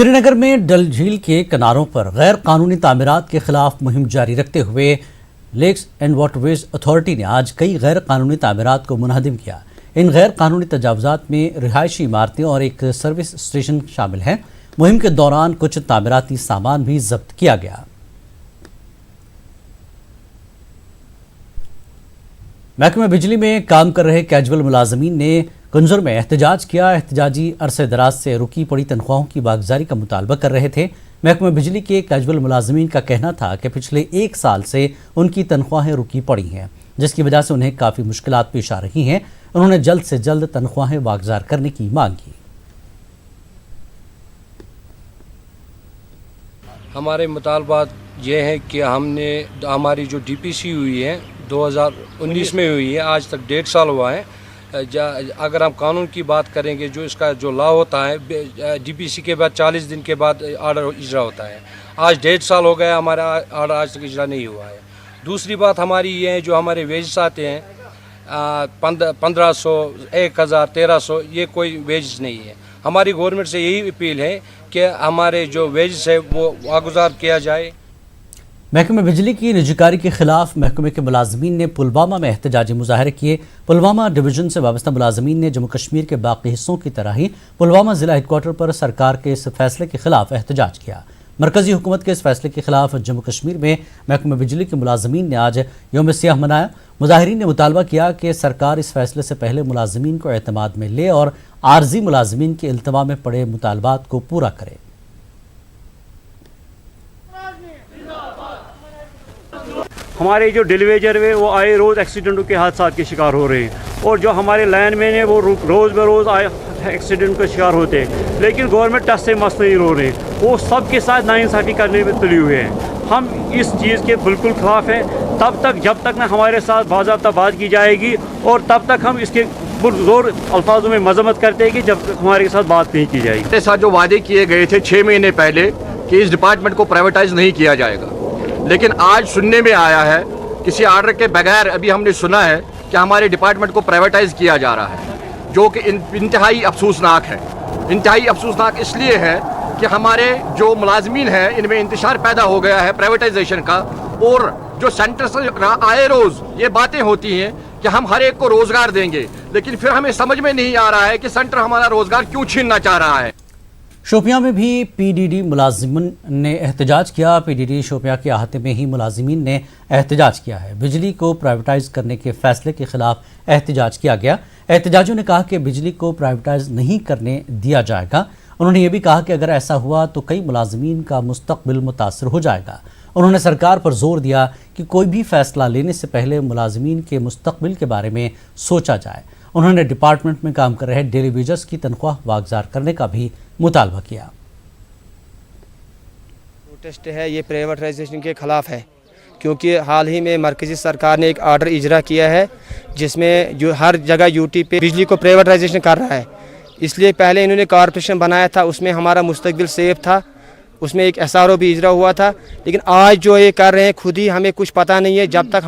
سری نگر میں ڈل جھیل کے کناروں پر غیر قانونی تعمیرات کے خلاف مہم جاری رکھتے ہوئے lakes and waterways authority نے آج کئی غیر قانونی تعمیرات کو منہدم کیا۔ ان غیر قانونی تجاوزات میں رہائشی عمارتیں اور ایک سروس اسٹیشن شامل ہیں۔ مہم کے دوران کچھ تعمیراتی سامان بھی ضبط کیا گیا۔ محکمہ بجلی میں کام کر رہے کیجول ملازمین نے کنجر میں احتجاج کیا۔ احتجاجی عرصے دراز سے رکی پڑی تنخواہوں کی واگزاری کا مطالبہ کر رہے تھے۔ محکمہ بجلی کے کیجول ملازمین کا کہنا تھا کہ پچھلے 1 سال سے ان کی تنخواہیں رکی پڑی ہیں، جس کی وجہ سے انہیں کافی مشکلات پیش آ رہی ہیں۔ انہوں نے جلد سے جلد تنخواہیں واگزار کرنے کی مانگ کی۔ ہمارے مطالبات یہ ہیں کہ ہماری جو ڈی پی سی ہوئی ہے 2019 میں ہوئی ہے، آج تک 1.5 سال ہوا ہے۔ اگر ہم قانون کی بات کریں گے، جو اس کا جو لا ہوتا ہے ڈی پی سی کے بعد 40 دن کے بعد آرڈر اجرا ہوتا ہے، آج 1.5 سال ہو گیا، ہمارا آرڈر آج تک اجرا نہیں ہوا ہے۔ دوسری بات ہماری یہ ہے، جو ہمارے ویجز آتے ہیں 1500 1000 1300، یہ کوئی ویجز نہیں ہے۔ ہماری گورنمنٹ سے یہی اپیل ہے کہ ہمارے جو ویجز ہے وہ واگزار کیا جائے۔ محکمہ بجلی کی نجکاری کے خلاف محکمے کے ملازمین نے پلوامہ میں احتجاجی مظاہرے کیے۔ پلوامہ ڈویژن سے وابستہ ملازمین نے جموں کشمیر کے باقی حصوں کی طرح ہی پلوامہ ضلع ہیڈ کوارٹر پر سرکار کے اس فیصلے کے خلاف احتجاج کیا۔ مرکزی حکومت کے اس فیصلے کے خلاف جموں کشمیر میں محکمہ بجلی کے ملازمین نے آج یوم سیاہ منایا۔ مظاہرین نے مطالبہ کیا کہ سرکار اس فیصلے سے پہلے ملازمین کو اعتماد میں لے اور عارضی ملازمین کے التوا میں پڑے مطالبات کو پورا کرے۔ ہمارے جو ڈیلیویجر ہیں وہ آئے روز ایکسیڈنٹوں کے حادثات کے شکار ہو رہے ہیں، اور جو ہمارے لائن مین ہیں وہ روز بہ روز ایکسیڈنٹ کا شکار ہوتے ہیں، لیکن گورنمنٹ ٹس سے مس نہیں رو رہے ہیں۔ وہ سب کے ساتھ ناانصافی کرنے میں تلے ہوئے ہیں۔ ہم اس چیز کے بالکل خلاف ہیں۔ جب تک نہ ہمارے ساتھ باضابطہ بات کی جائے گی، اور تب تک ہم اس کے پرزور الفاظوں میں مذمت کرتے ہیں کہ جب تک ہمارے ساتھ بات نہیں کی جائے گی۔ ہمارے ساتھ جو وعدے کیے گئے تھے 6 مہینے پہلے کہ اس ڈپارٹمنٹ کو پرائیویٹائز نہیں کیا جائے گا، لیکن آج سننے میں آیا ہے کسی آرڈر کے بغیر ابھی ہم نے سنا ہے کہ ہمارے ڈپارٹمنٹ کو پرائیویٹائز کیا جا رہا ہے، جو کہ انتہائی افسوسناک ہے۔ انتہائی افسوسناک اس لیے ہے کہ ہمارے جو ملازمین ہیں ان میں انتشار پیدا ہو گیا ہے پرائیویٹائزیشن کا، اور جو سینٹر سے آئے روز یہ باتیں ہوتی ہیں کہ ہم ہر ایک کو روزگار دیں گے، لیکن پھر ہمیں سمجھ میں نہیں آ رہا ہے کہ سینٹر ہمارا روزگار کیوں چھیننا چاہ رہا ہے۔ شوپیاں میں بھی پی ڈی ڈی ملازمین نے احتجاج کیا۔ پی ڈی ڈی شوپیاں کے احاطے میں ہی ملازمین نے احتجاج کیا ہے۔ بجلی کو پرائیویٹائز کرنے کے فیصلے کے خلاف احتجاج کیا گیا۔ احتجاجیوں نے کہا کہ بجلی کو پرائیویٹائز نہیں کرنے دیا جائے گا۔ انہوں نے یہ بھی کہا کہ اگر ایسا ہوا تو کئی ملازمین کا مستقبل متاثر ہو جائے گا۔ انہوں نے سرکار پر زور دیا کہ کوئی بھی فیصلہ لینے سے پہلے ملازمین کے مستقبل کے بارے میں سوچا جائے۔ انہوں نے ڈپارٹمنٹ میں کام کر رہے ڈیلی ویجرز کی تنخواہ واگزار کرنے کا بھی مطالبہ کیا۔ پروٹیسٹ ہے یہ پرائیویٹائزیشن کے خلاف ہے، کیونکہ حال ہی میں مرکزی سرکار نے ایک آرڈر اجرا کیا ہے جس میں جو ہر جگہ یو ٹی پہ بجلی کو پرائیویٹائزیشن کر رہا ہے۔ اس لیے پہلے انہوں نے کارپوریشن بنایا تھا، اس میں ہمارا مستقبل سیف تھا، اس میں ایک ایس آر او بھی اجرا ہوا تھا، لیکن آج جو یہ کر رہے ہیں خود ہی ہمیں کچھ پتہ نہیں ہے۔ جب تک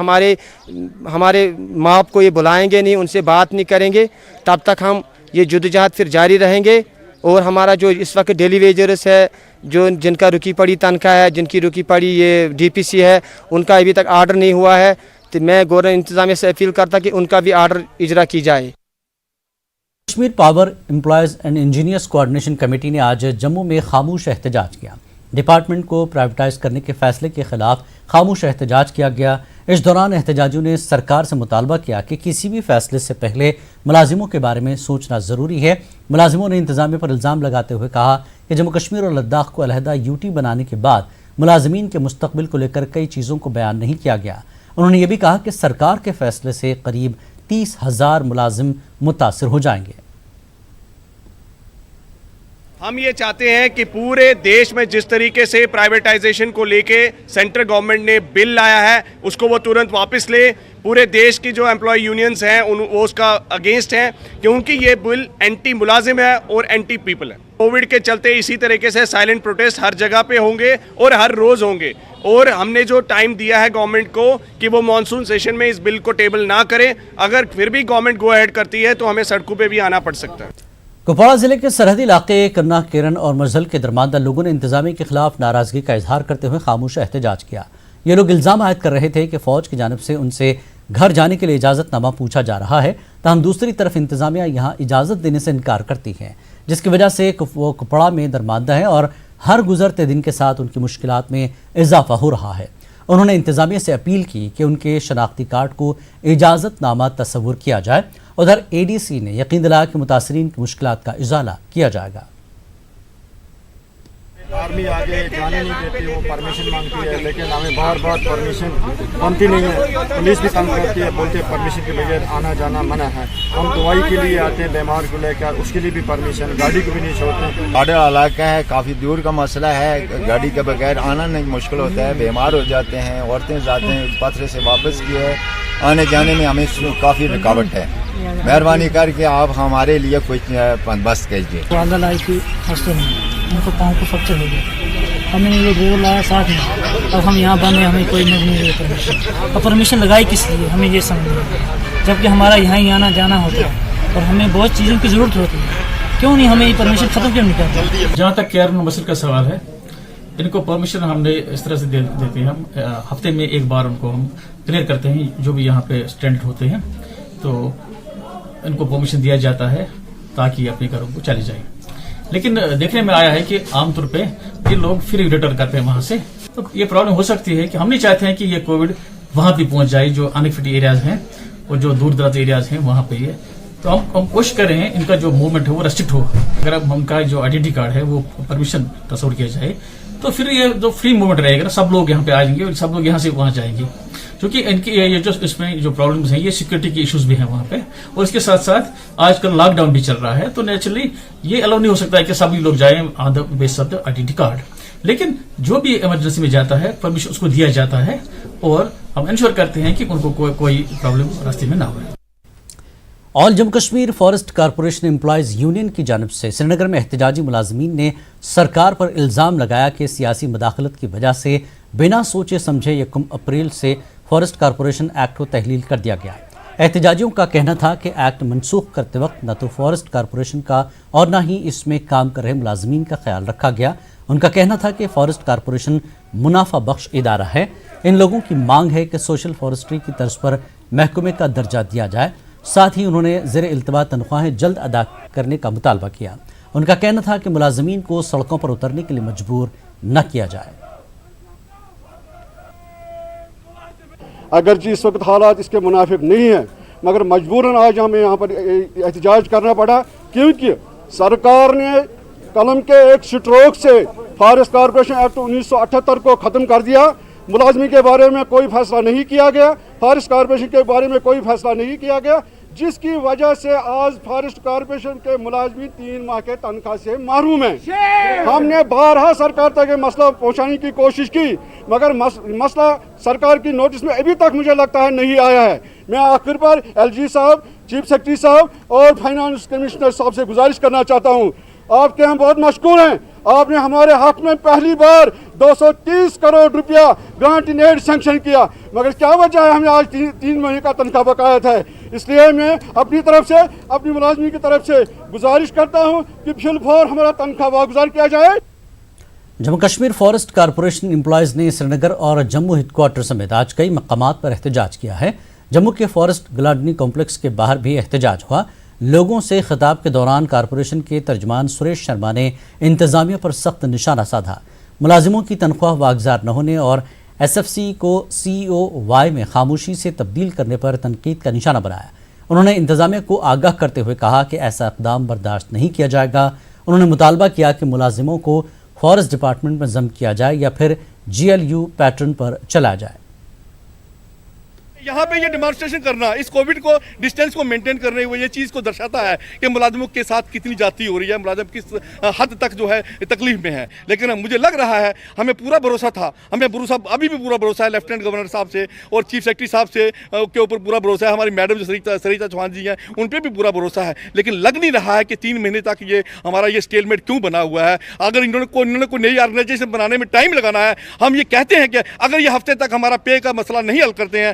ہمارے ماپ کو یہ بلائیں گے نہیں، ان سے بات نہیں کریں گے، تب تک ہم یہ جدوجہد پھر جاری رہیں گے۔ اور ہمارا جو اس وقت ڈیلی ویجرز ہے، جن کا رکی پڑی تنخواہ ہے، جن کی رکی پڑی یہ ڈی پی سی ہے، ان کا ابھی تک آرڈر نہیں ہوا ہے، تو میں گورنمنٹ انتظامیہ سے اپیل کرتا کہ ان کا بھی آرڈر اجرا کی جائے۔ Kashmir power employees and engineers coordination committee نے آج جموں میں خاموش احتجاج کیا۔ ڈپارٹمنٹ کو پرائیویٹائز کرنے کے فیصلے کے خلاف خاموش احتجاج کیا گیا۔ اس دوران احتجاجیوں نے سرکار سے مطالبہ کیا کہ کسی بھی فیصلے سے پہلے ملازموں کے بارے میں سوچنا ضروری ہے۔ ملازموں نے انتظامیہ پر الزام لگاتے ہوئے کہا کہ جموں کشمیر اور لداخ کو علیحدہ یو ٹی بنانے کے بعد ملازمین کے مستقبل کو لے کر کئی چیزوں کو بیان نہیں کیا گیا۔ انہوں نے یہ بھی کہا کہ سرکار کے فیصلے سے قریب 30,000 ملازم متاثر ہو جائیں گے۔ ہم یہ چاہتے ہیں کہ پورے دیش میں جس طریقے سے پرائیویٹائزیشن کو لے کے سینٹرل گورنمنٹ نے بل لایا ہے اس کو وہ ترنت واپس لے۔ پورے دیش کی جو امپلائی یونینز ہیں وہ اس کا اگینسٹ ہیں، کیونکہ یہ بل اینٹی ملازم ہے اور اینٹی پیپل ہے۔ کووڈ کے چلتے اسی طریقے سے سائلنٹ پروٹیسٹ ہر جگہ پہ ہوں گے اور ہر روز ہوں گے، اور ہم نے جو ٹائم دیا ہے گورنمنٹ کو کہ وہ مانسون سیشن میں اس بل کو ٹیبل نہ کرے، اگر پھر بھی گورنمنٹ گو اہیڈ کرتی ہے تو ہمیں سڑکوں پہ بھی آنا پڑ سکتا ہے۔ کپواڑہ ضلع کے سرحدی علاقے کرنا کیرن اور مرزل کے درماندہ لوگوں نے انتظامیہ کے خلاف ناراضگی کا اظہار کرتے ہوئے خاموش احتجاج کیا۔ یہ لوگ الزام عائد کر رہے تھے کہ فوج کی جانب سے ان سے گھر جانے کے لیے اجازت نامہ پوچھا جا رہا ہے، تاہم دوسری طرف انتظامیہ یہاں اجازت دینے سے انکار کرتی ہے، جس کی وجہ سے وہ کپواڑہ میں درماندہ ہیں اور ہر گزرتے دن کے ساتھ ان کی مشکلات میں اضافہ ہو رہا ہے۔ انہوں نے انتظامیہ سے اپیل کی کہ ان کے شناختی کارڈ کو اجازت نامہ تصور کیا جائے۔ ادھر اے ڈی سی نے یقین دلایا کہ متاثرین کی مشکلات کا ازالہ کیا جائے گا۔ آرمی آگے جانے نہیں دیتی، وہ پرمیشن مانگتی ہے، لیکن ہمیں بار بار پرمیشن بنتی نہیں ہے۔ پولیس بھی تنگ کرتی ہے، بولتے ہیں پرمیشن کے بغیر آنا جانا منع ہے۔ ہم دوائی کے لیے آتے ہیں بیمار کو لے کر، اس کے لیے بھی پرمیشن، گاڑی کو بھی نہیں چھوڑتے۔ بارڈر علاقہ ہے، کافی دور کا مسئلہ ہے، گاڑی کے بغیر آنا نہیں مشکل ہوتا ہے، بیمار ہو جاتے ہیں، عورتیں جاتے ہیں پتھرے سے واپس کیے ہے، آنے جانے میں ہمیں کافی رکاوٹ ہے۔ مہربانی کر کے آپ ہمارے لیے کچھ بندوبست کیجیے۔ والدہ لائی تھی ہاسٹل میں، ان کو پاؤں کو فریکچر ہو گیا، ہم نے یہ ڈرائیور لایا ساتھ میں، اب ہم یہاں بند ہیں، ہمیں کوئی نہیں ہے پرمیشن، اور پرمیشن لگائی کس لیے ہمیں یہ سمجھ نہیں، جبکہ ہمارا یہاں ہی آنا جانا ہوتا ہے اور ہمیں بہت چیزوں کی ضرورت ہوتی ہے، کیوں نہیں ہمیں یہ پرمیشن ختم کیوں نہیں کرتے؟ جہاں تک کیرن مسل کا سوال ہے، ان کو پرمیشن ہم نے اس طرح سے دیتے ہیں، ہم ہفتے میں ایک بار ان کو ہم کلیئر کرتے ہیں، جو بھی یہاں پہ اسٹینڈ ہوتے ہیں تو ان کو پرمیشن دیا جاتا ہے تاکہ اپنے گھروں کو چلے جائیں۔ لیکن دیکھنے میں آیا ہے کہ عام طور پہ یہ لوگ پھر ریٹرن کرتے ہیں وہاں سے، تو یہ پرابلم ہو سکتی ہے کہ ہم نہیں چاہتے ہیں کہ یہ کووڈ وہاں بھی پہنچ جائے جو انفٹ ایریاز ہیں اور جو دور دراز ایریاز ہیں وہاں پہ، یہ تو ہم کوشش کر رہے ہیں ان کا جو موومنٹ ہے وہ ریسٹرکٹ ہو۔ اگر اب ہم کا جو آئیڈینٹی کارڈ ہے وہ پرمیشن تصور کیا جائے تو پھر یہ جو فری موومنٹ رہے گا نا، سب لوگ یہاں پہ آ جائیں گے اور سب لوگ یہاں سے وہاں جائیں گے، کیونکہ ان کی یہ جو اس میں جو پرابلمز ہیں یہ سیکورٹی کے ایشوز بھی ہیں وہاں پہ، اور اس کے ساتھ ساتھ آج کل لاک ڈاؤن بھی چل رہا ہے، تو نیچرلی یہ الاؤ نہیں ہو سکتا ہے کہ سبھی لوگ جائیں آن دا بیس آف دا آئیڈینٹی کارڈ، لیکن جو بھی ایمرجنسی میں جاتا ہے پرمیشن اس کو دیا جاتا ہے اور ہم انشور کرتے ہیں کہ ان کو کوئی پرابلم راستے میں نہ ہو۔ All Jammu Kashmir forest corporation employees union کی جانب سے سری نگر میں احتجاجی ملازمین نے سرکار پر الزام لگایا کہ سیاسی مداخلت کی وجہ سے بنا سوچے سمجھے 1 اپریل سے فارسٹ کارپوریشن ایکٹ کو تحلیل کر دیا گیا۔ احتجاجیوں کا کہنا تھا کہ ایکٹ منسوخ کرتے وقت نہ تو فارسٹ کارپوریشن کا اور نہ ہی اس میں کام کر رہے ملازمین کا خیال رکھا گیا۔ ان کا کہنا تھا کہ فارسٹ کارپوریشن منافع بخش ادارہ ہے، ان لوگوں کی مانگ ہے کہ سوشل فارسٹری کی طرز پر محکمے کا درجہ دیا جائے۔ ساتھ ہی انہوں نے زیر التوا تنخواہیں جلد ادا کرنے کا مطالبہ کیا۔ ان کا کہنا تھا کہ ملازمین کو سڑکوں پر اترنے کے لیے مجبور نہ کیا جائے۔ اگرچہ اس وقت حالات اس کے منافق نہیں ہیں، مگر مجبوراً آج ہمیں یہاں پر احتجاج کرنا پڑا، کیونکہ سرکار نے قلم کے ایک سٹروک سے فارسٹ کارپوریشن ایکٹ 1978 کو ختم کر دیا۔ ملازمین کے بارے میں کوئی فیصلہ نہیں کیا گیا، فارسٹ کارپوریشن کے بارے میں کوئی فیصلہ نہیں کیا گیا، جس کی وجہ سے آج فارسٹ کارپوریشن کے ملازمین 3 ماہ کے تنخواہ سے محروم ہیں۔ ہم نے بارہا سرکار تک یہ مسئلہ پہنچانے کی کوشش کی، مگر مسئلہ سرکار کی نوٹس میں ابھی تک مجھے لگتا ہے نہیں آیا ہے۔ میں آخر پر ایل جی صاحب، چیف سیکرٹری صاحب اور فائنانس کمشنر صاحب سے گزارش کرنا چاہتا ہوں، آپ کے ہم بہت مشکور ہیں، آپ نے ہمارے حق میں پہلی بار 230 کروڑ روپیہ گرانٹ ان ایڈ سینکشن کیا، مگر کیا وجہ ہے ہمیں آج 3 مہینے کا تنخواہ بقایت ہے؟ اس لیے میں اپنی طرف سے، اپنی ملازمین کی طرف سے گزارش کرتا ہوں کہ فی الفور ہمارا تنخواہ واگزار کیا جائے۔ Jammu Kashmir forest corporation employees نے سری نگر اور جموں ہیڈ کوارٹر سمیت آج کئی مقامات پر احتجاج کیا ہے۔ جموں کے فارسٹ گلادنی کمپلیکس کے باہر بھی احتجاج ہوا۔ لوگوں سے خطاب کے دوران کارپوریشن کے ترجمان سریش شرما نے انتظامیہ پر سخت نشانہ سادھا۔ ملازموں کی تنخواہ واگزار نہ ہونے اور ایس ایف سی کو سی او وائی میں خاموشی سے تبدیل کرنے پر تنقید کا نشانہ بنایا۔ انہوں نے انتظامیہ کو آگاہ کرتے ہوئے کہا کہ ایسا اقدام برداشت نہیں کیا جائے گا۔ انہوں نے مطالبہ کیا کہ ملازموں کو فارسٹ ڈپارٹمنٹ میں ضم کیا جائے یا پھر GLU پیٹرن پر چلا جائے۔ یہاں پہ یہ ڈیمانسٹریشن کرنا اس کووڈ کو ڈسٹینس کو مینٹین کرنے ہوئے یہ چیز کو درشاتا ہے کہ ملازموں کے ساتھ کتنی جاتی ہو رہی ہے، ملازم کس حد تک جو ہے تکلیف میں ہے۔ لیکن مجھے لگ رہا ہے ہمیں پورا بھروسہ تھا، ہمیں بھروسہ ابھی بھی پورا بھروسہ ہے لیفٹیننٹ گورنر صاحب سے اور چیف سیکرٹری صاحب سے کے اوپر پورا بھروسہ ہے، ہماری میڈم جو سریتا چوہان جی ہیں ان پہ بھی پورا بھروسہ ہے، لیکن لگ نہیں رہا ہے کہ 3 مہینے تک یہ ہمارا یہ اسٹیل میٹ کیوں بنا ہوا ہے۔ اگر انہوں نے کوئی نئی آرگنائزیشن بنانے میں ٹائم لگانا ہے، ہم یہ کہتے ہیں کہ اگر یہ ہفتے تک ہمارا پے کا مسئلہ نہیں حل کرتے ہیں،